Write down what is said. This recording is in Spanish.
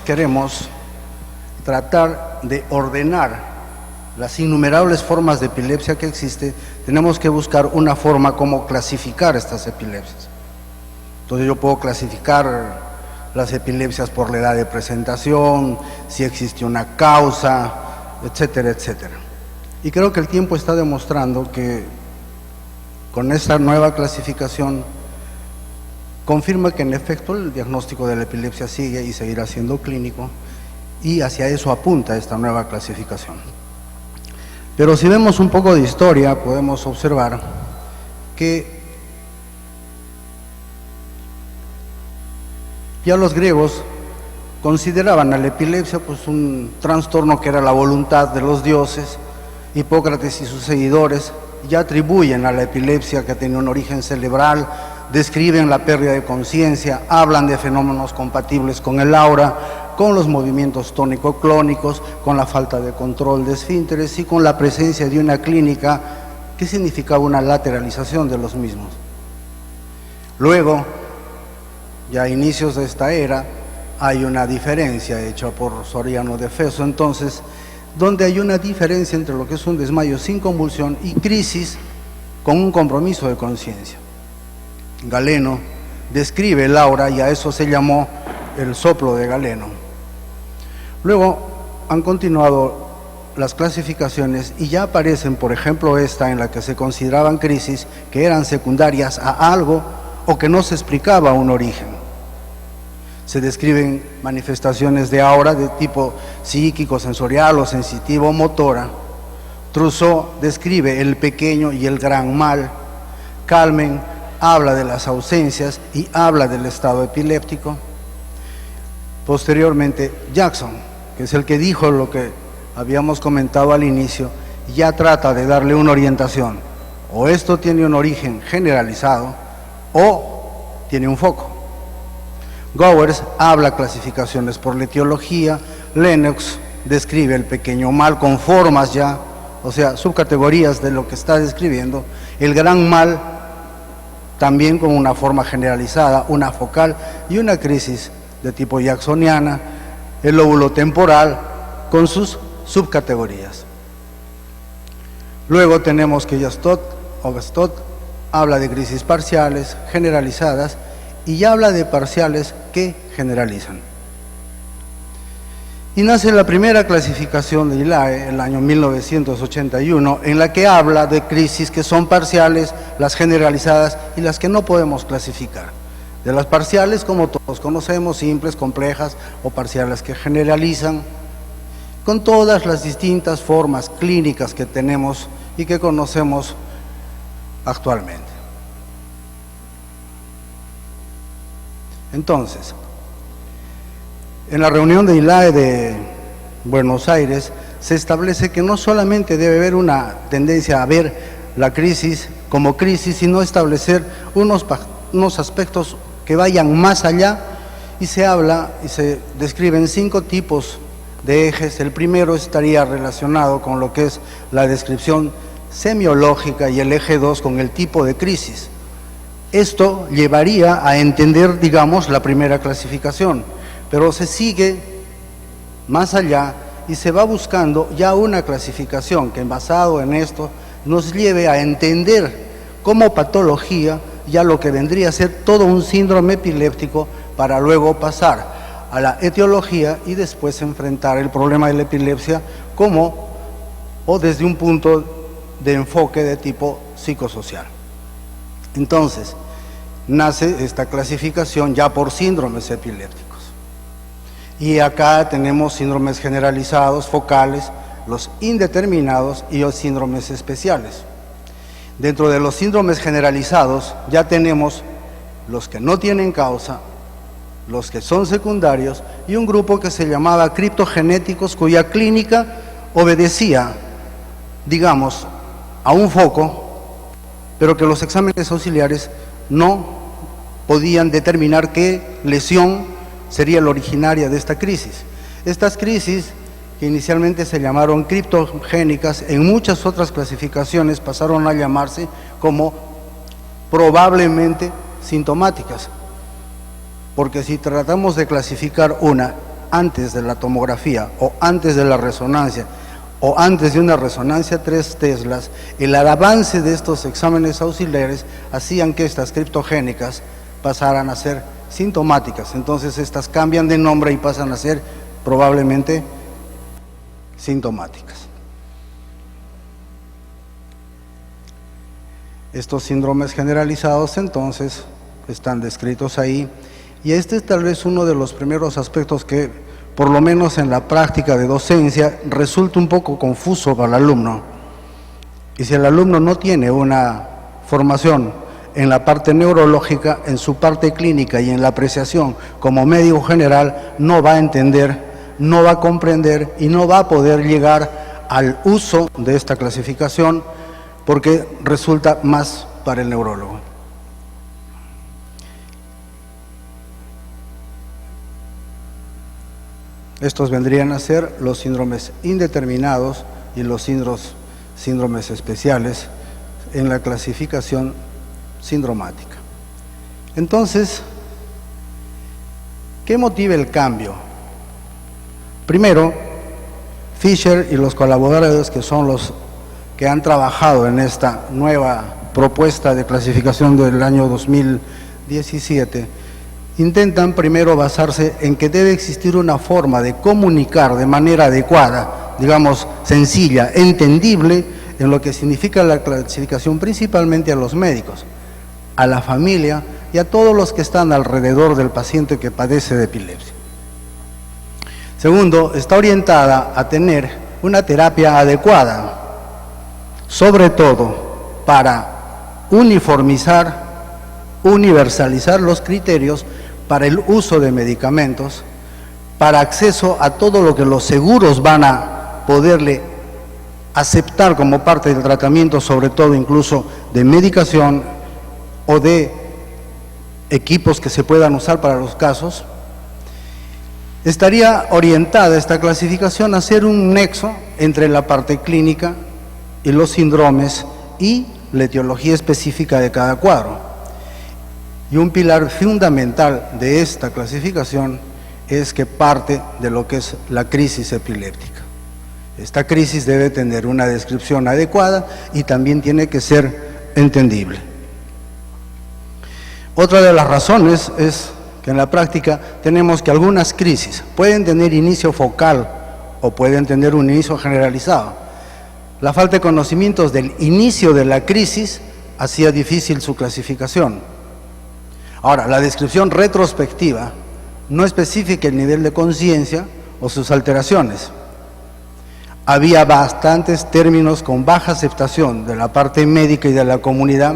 queremos tratar de ordenar las innumerables formas de epilepsia que existen, tenemos que buscar una forma como clasificar estas epilepsias. Entonces yo puedo clasificar las epilepsias por la edad de presentación, si existe una causa, etcétera, etcétera. Y creo que el tiempo está demostrando que con esta nueva clasificación confirma que en efecto el diagnóstico de la epilepsia sigue y seguirá siendo clínico, y hacia eso apunta esta nueva clasificación. Pero si vemos un poco de historia, podemos observar que ya los griegos consideraban a la epilepsia pues un trastorno que era la voluntad de los dioses. Hipócrates y sus seguidores ya atribuyen a la epilepsia que tiene un origen cerebral, describen la pérdida de conciencia, hablan de fenómenos compatibles con el aura, con los movimientos tónico-clónicos, con la falta de control de esfínteres y con la presencia de una clínica que significaba una lateralización de los mismos. Luego, ya a inicios de esta era, hay una diferencia hecha por Soriano de Feso, entonces, donde hay una diferencia entre lo que es un desmayo sin convulsión y crisis con un compromiso de conciencia. Galeno describe el aura y a eso se llamó el soplo de Galeno. Luego han continuado las clasificaciones y ya aparecen, por ejemplo, esta en la que se consideraban crisis que eran secundarias a algo o que no se explicaba un origen. Se describen manifestaciones de aura de tipo psíquico, sensorial o sensitivo, motora. Trousseau describe el pequeño y el gran mal. Calmen habla de las ausencias y habla del estado epiléptico. Posteriormente, Jackson, que es el que dijo lo que habíamos comentado al inicio, ya trata de darle una orientación. O esto tiene un origen generalizado o tiene un foco. Gowers habla clasificaciones por la etiología. Lennox describe el pequeño mal con formas ya, o sea, subcategorías de lo que está describiendo. El gran mal también con una forma generalizada, una focal y una crisis de tipo jacksoniana. El lóbulo temporal con sus subcategorías. Luego tenemos que Gastot habla de crisis parciales, generalizadas, y ya habla de parciales que generalizan. Y nace la primera clasificación de ILAE, en el año 1981, en la que habla de crisis que son parciales, las generalizadas y las que no podemos clasificar. De las parciales, como todos conocemos, simples, complejas o parciales que generalizan, con todas las distintas formas clínicas que tenemos y que conocemos actualmente. Entonces, en la reunión de ILAE de Buenos Aires se establece que no solamente debe haber una tendencia a ver la crisis como crisis, sino establecer unos aspectos que vayan más allá, y se habla y se describen 5 tipos de ejes. El primero estaría relacionado con lo que es la descripción semiológica y el eje 2 con el tipo de crisis. Esto llevaría a entender, digamos, la primera clasificación, pero se sigue más allá y se va buscando ya una clasificación que, basado en esto, nos lleve a entender como patología ya lo que vendría a ser todo un síndrome epiléptico, para luego pasar a la etiología y después enfrentar el problema de la epilepsia o desde un punto de enfoque de tipo psicosocial. Entonces, nace esta clasificación ya por síndromes epilépticos. Y acá tenemos síndromes generalizados, focales, los indeterminados y los síndromes especiales. Dentro de los síndromes generalizados ya tenemos los que no tienen causa, los que son secundarios y un grupo que se llamaba criptogenéticos, cuya clínica obedecía, digamos, a un foco, pero que los exámenes auxiliares no podían determinar qué lesión sería la originaria de esta crisis. Estas crisis, que inicialmente se llamaron criptogénicas, en muchas otras clasificaciones pasaron a llamarse como probablemente sintomáticas, porque si tratamos de clasificar una antes de la tomografía o antes de la resonancia o antes de una resonancia 3 teslas, el avance de estos exámenes auxiliares hacían que estas criptogénicas pasaran a ser sintomáticas. Entonces estas cambian de nombre y pasan a ser probablemente sintomáticas. Estos síndromes generalizados entonces están descritos ahí, y este es tal vez uno de los primeros aspectos que, por lo menos en la práctica de docencia, resulta un poco confuso para el alumno. Y si el alumno no tiene una formación en la parte neurológica, en su parte clínica y en la apreciación como médico general, no va a entender, no va a comprender y no va a poder llegar al uso de esta clasificación, porque resulta más para el neurólogo. Estos vendrían a ser los síndromes indeterminados y los síndromes especiales en la clasificación sindromática. Entonces, ¿qué motiva el cambio? Primero, Fisher y los colaboradores, que son los que han trabajado en esta nueva propuesta de clasificación del año 2017, intentan primero basarse en que debe existir una forma de comunicar de manera adecuada, digamos, sencilla, entendible, en lo que significa la clasificación, principalmente a los médicos, a la familia y a todos los que están alrededor del paciente que padece de epilepsia. Segundo, está orientada a tener una terapia adecuada, sobre todo para uniformizar, universalizar los criterios para el uso de medicamentos, para acceso a todo lo que los seguros van a poderle aceptar como parte del tratamiento, sobre todo incluso de medicación o de equipos que se puedan usar para los casos. Estaría orientada esta clasificación a hacer un nexo entre la parte clínica y los síndromes y la etiología específica de cada cuadro. Y un pilar fundamental de esta clasificación es que parte de lo que es la crisis epiléptica. Esta crisis debe tener una descripción adecuada y también tiene que ser entendible. Otra de las razones es que en la práctica tenemos que algunas crisis pueden tener inicio focal o pueden tener un inicio generalizado. La falta de conocimientos del inicio de la crisis hacía difícil su clasificación. Ahora, la descripción retrospectiva no especifica el nivel de conciencia o sus alteraciones. Había bastantes términos con baja aceptación de la parte médica y de la comunidad,